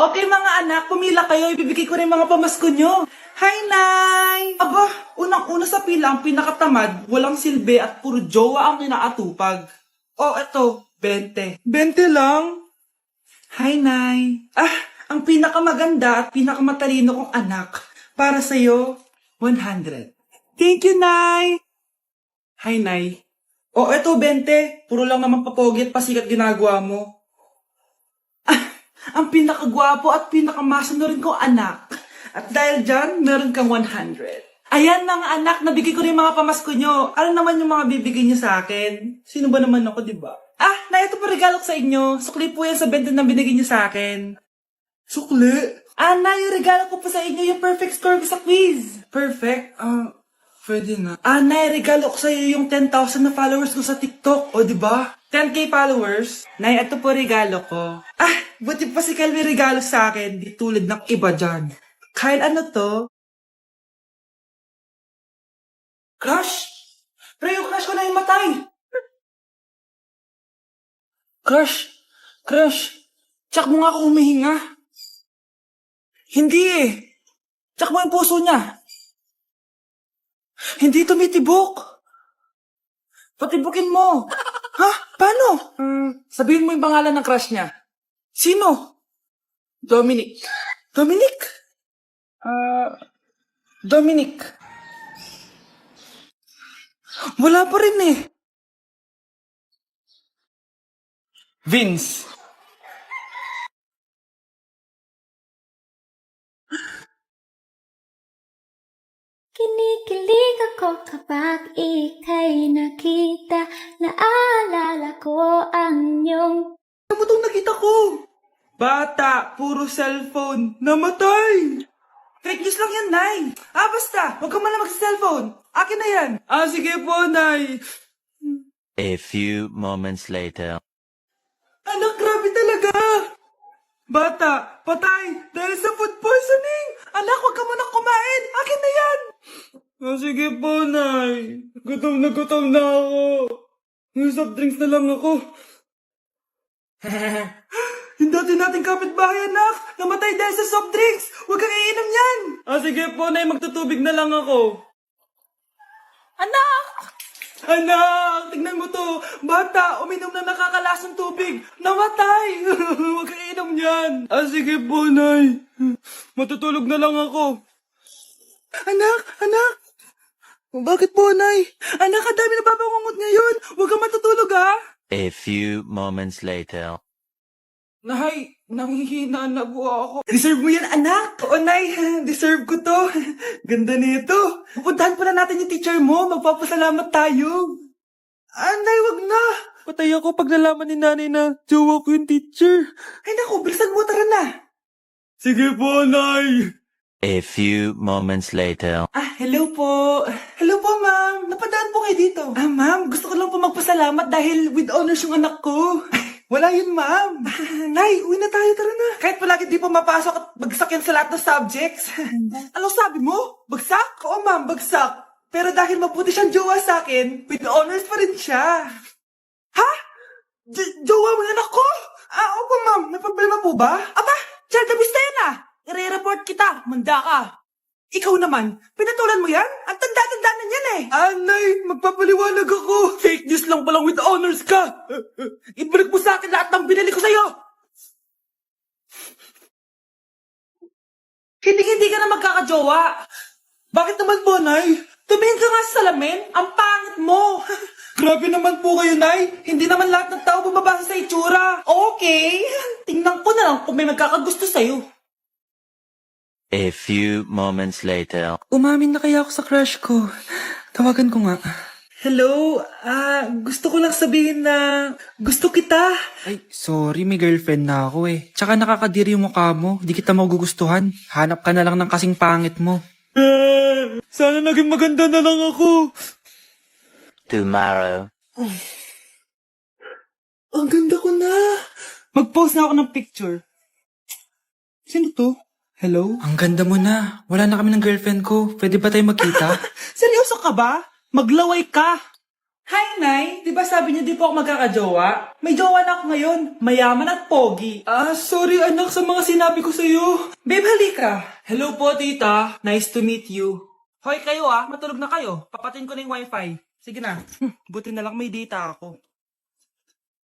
Okay mga anak, pumila kayo. Ibibigay ko rin mga pamasko nyo. Hi, Nay! Aba, unang-una sa pila ang pinakatamad, walang silbi at puro jowa ang inaatupag. Oh, eto, 20. 20 lang? Hi, Nay. Ang pinakamaganda at pinakamatalino kong anak. Para sa'yo, 100. Thank you, Nay! Hi, Nay. Oh, eto, 20. Puro lang naman papogi at pasikat ginagawa mo. Ang pinakagwapo at pinakamasunod kong anak. At dahil dyan, meron kang 100. Ayan mga anak, nabigay ko rin mga pamasko nyo. Ano naman yung mga bibigay nyo sa akin? Sino ba naman ako, diba? Na ito po regalo ko sa inyo. Sukli po yan sa 20 na binigay nyo sa akin. Sukli? Na yung regalo ko po sa inyo, yung perfect score ko sa quiz. Perfect? Pwede na. Nay, regalo ko sa iyo yung 10,000 na followers ko sa TikTok. O, diba? 10K followers. Nay, ito po regalo ko. Buti pa si Kyle may regalo sa akin. Di tulad ng iba dyan. Kyle, ano to? Crush? Pero yung crush ko na yung matay. Crush? Tsak mo nga ako humihinga. Hindi eh. Tsak mo yung puso niya. Hindi tumitibok. Patibukin mo. Ha? Paano? Sabihin mo yung pangalan ng crush niya. Sino? Dominic. Dominic. Wala pa rin eh. Vince. Kinikilig ako kapag ika'y nakita. Naalala ko ang iyong Ano mo itong nakita ko? Bata, puro cellphone, namatay! Fake news lang yan, Nay. Basta, huwag ka man mag-cellphone. Akin na yan. Sige po, Nay. A few moments later. Anak, grabe talaga. Bata, patay, dahil sa food poisoning. Anak, huwag ka munang kumain. Akin na yan. Sige po, Nay. Gutom na ako. Soft drinks na lang ako. Yung dati nating kapitbahay, anak. Namatay dahil sa soft drinks. Huwag kang iinom yan. Sige po, Nay. Magtutubig na lang ako. Anak, tignan mo to. Bata, uminom na nakakalasang tubig. Namatay. Huwag kang iinom yan. Sige po, Nay. Matutulog na lang ako. Anak. Bakit po, Nay? Anak, ang dami na babangungot ngayon. Huwag kang matutulog, ha? A few moments later. Nay, nanghihina na po ako. Deserve mo yan, anak. Oo, Nay. Deserve ko to. Ganda nito. Pupuntahan pala natin yung teacher mo. Magpapasalamat tayo. Nay, wag na. Patay ako pag nalaman ni nanay na jowa ko yung teacher. Ay, naku, bilisan mo. Tara na. Sige po, Nay. A few moments later. Hello po. Hello po, ma'am. Napadaan po kayo dito. Ma'am, gusto ko lang po magpasalamat dahil with honors yung anak ko. Wala yun, ma'am. Nay, uwi na tayo, tara na. Kahit palagi di po mapasok at bagsak yan sa lahat ng subjects. Anong sabi mo? Bagsak? Oo, ma'am, bagsak. Pero dahil mabuti siyang jowa sa akin, with honors pa rin siya. Ha? Jowa mo yung anak ko? Opo, ma'am. May problema po ba? Aba, child abuse yan I-report kita. Manda ka. Ikaw naman, pinatulan mo yan? Ang tanda-tanda na yan eh. Nay, magpapaliwanag ako. Fake news lang palang with honors ka. Ibalik mo sa akin lahat ng binili ko sa'yo. Hindi ka na magkakajowa. Bakit naman po, Nay? Tumingin ka nga sa salamin. Ang pangit mo. Grabe naman po kayo, Nay. Hindi naman lahat ng tao bumabasa sa itsura. Okay. Tingnan ko na lang kung may magkakagusto sa'yo. A few moments later. Umamin na kaya ako sa crush ko. Tawagan ko nga. Hello? Gusto ko lang sabihin na gusto kita. Ay, sorry, may girlfriend na ako eh. Tsaka nakakadiri yung mukha mo, di kita magugustuhan. Hanap ka na lang ng kasing pangit mo. Sana naging maganda na lang ako. Tomorrow. Ang ganda ko na. Mag-post na ako ng picture. Sino to? Hello? Ang ganda mo na. Wala na kami ng girlfriend ko. Pwede ba tayo magkita? Seryoso ka ba? Maglaway ka. Hi, Nay! Di ba sabi niyo di po ako magkakajowa? May jowa na ako ngayon. Mayaman at pogi. Sorry anak sa mga sinabi ko sa'yo. Babe, halika. Hello po, tita. Nice to meet you. Hoy, kayo matulog na kayo. Papatin ko na yung wifi. Sige na. Buti na lang may data ako.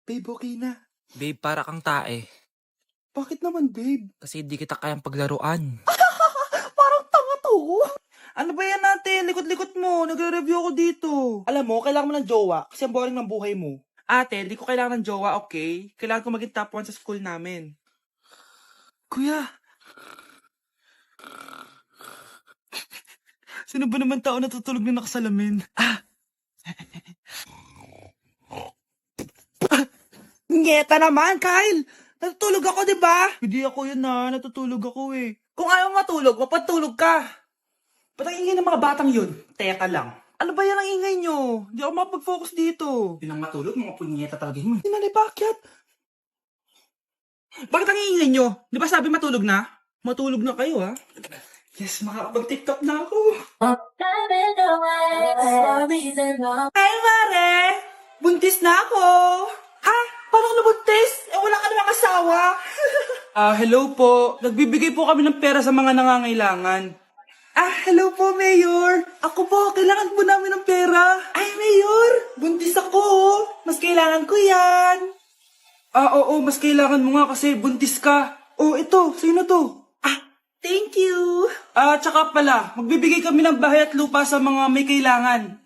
Babe, okay na. Babe, para kang tae. Bakit naman, babe? Kasi di kita kayang paglaruan. Parang tanga to. Ano ba yan natin? Likot-likot mo. Nagre-review ako dito. Alam mo, kailangan mo ng jowa kasi ang boring ng buhay mo. Ate, di ko kailangan ng jowa, okay? Kailangan ko maging top 1 sa school namin. Kuya. Sino ba naman tao natutulog na nakasalamin? Ngeta naman, Kyle! Natutulog ako, di ba? Hindi ako yun natutulog ako eh. Kung ayaw matulog, mapatulog ka. Ba't ang ingay ng mga batang yun? Teka lang. Ano ba yan ang ingay nyo? Hindi ako mapag-focus dito. Hindi lang matulog, mga punyeta talaga yun. Hindi bakit? Bakit ang ingay nyo? Di ba sabi matulog na? Matulog na kayo, Yes, makakapag-tiktok na ako. Hi, Mare! Buntis na ako! Ha? Paano ka nabuntis? Wala ka namang asawa. Hello po. Nagbibigay po kami ng pera sa mga nangangailangan. Hello po, Mayor. Ako po, kailangan po namin ng pera. Ay, Mayor, buntis ako. Mas kailangan ko yan. Oo, mas kailangan mo nga kasi buntis ka. Ito, sino to? Thank you. Tsaka pala, magbibigay kami ng bahay at lupa sa mga may kailangan.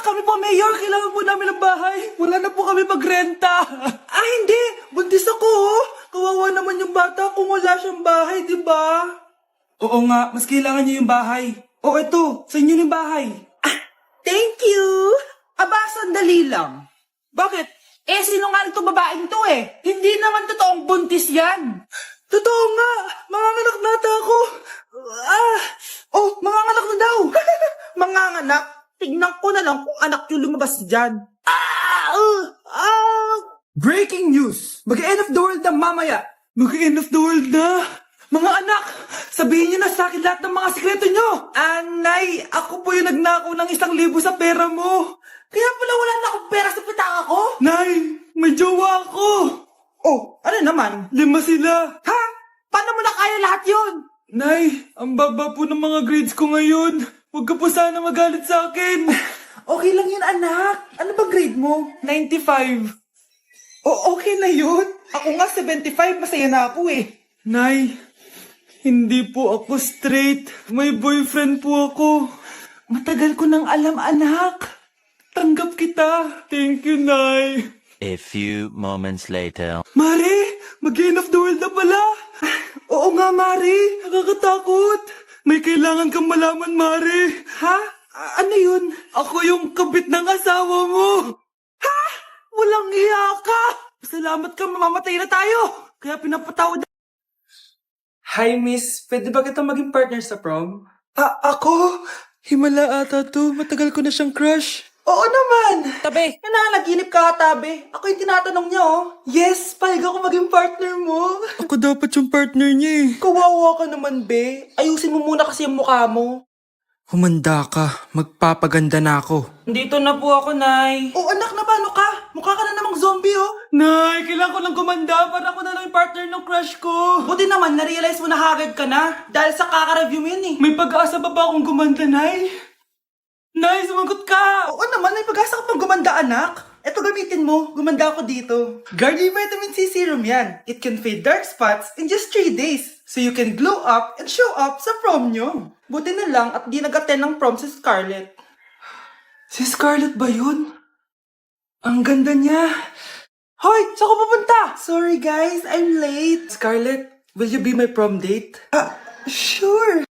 Kami po, Mayor, kailangan po namin ng bahay. Wala na po kami magrenta. Hindi. Buntis ako, Kawawa naman yung bata kung wala siyang bahay, di ba? Oo nga, mas kailangan niyo yung bahay. Ito, sa inyo yung bahay. Thank you. Sandali lang. Bakit? Sinungaling itong babaeng to Hindi naman totoong buntis yan. Totoo nga. Manganganak nata ako. Manganganak na daw. Manganganak? Tignan ko na lang kung anak yung lumabas dyan. Breaking news! Mag-end of the world na mamaya. Mag-end of the world na? Mga anak, sabihin niyo na sa akin lahat ng mga sikreto niyo. Nay, ako po yung nagnakaw ng 1,000 sa pera mo. Kaya pala wala na akong pera sa pitaka ko? Nay, may jowa ako. Ano naman? 5 sila. Ha? Paano mo na kaya lahat yun? Nay, ang baba po ng mga grades ko ngayon. Huwag ka po sana magalit sa akin. Okay lang yun, anak. Ano ba grade mo? 95. Okay na yun. Ako nga 75, masaya na ako Nay, hindi po ako straight. May boyfriend po ako. Matagal ko nang alam, anak. Tanggap kita. Thank you, Nay. A few moments later. Mari, mag-end of the world na pala. Oo nga, Mari. Nakakatakot. May kailangan kang malaman, Mari. Ha? Ano yun? Ako yung kabit ng asawa mo. Ha? Walang iya ka. Salamat ka, mamamatay na tayo. Kaya pinapatawad. Hi, miss. Pwede ba kita maging partner sa prom? Ako? Himala ata to. Matagal ko na siyang crush. Oo naman. Tabi. Nananaginip ka, tabi. Ako yung tinatanong niya, Yes, payag ako maging partner mo. Ako dapat yung partner niya Kawawa ka naman, be. Ayusin mo muna kasi yung mukha mo. Humanda ka. Magpapaganda na ako. Dito na po ako, Nay. Anak na paano ka? Mukha ka na namang zombie, Nay, kailangan ko lang gumanda para ako na lang yung partner ng crush ko. Buti naman, na-realize mo na haggard ka na. Dahil sa kaka-review mo yun May pag-asa ba akong gumanda, Nay? Nay, sumagot ka! Oo naman, may pag-asa ka pang gumanda, anak. Eto gamitin mo, gumanda ako dito. Garnier Vitamin C Serum yan. It can fade dark spots in just 3 days. So you can glow up and show up sa prom nyo. Buti na lang at di nag-attend ng prom si Scarlett. Si Scarlett ba yun? Ang ganda niya. Hoy, saan ko pupunta? Sorry guys, I'm late. Scarlett, will you be my prom date? Sure.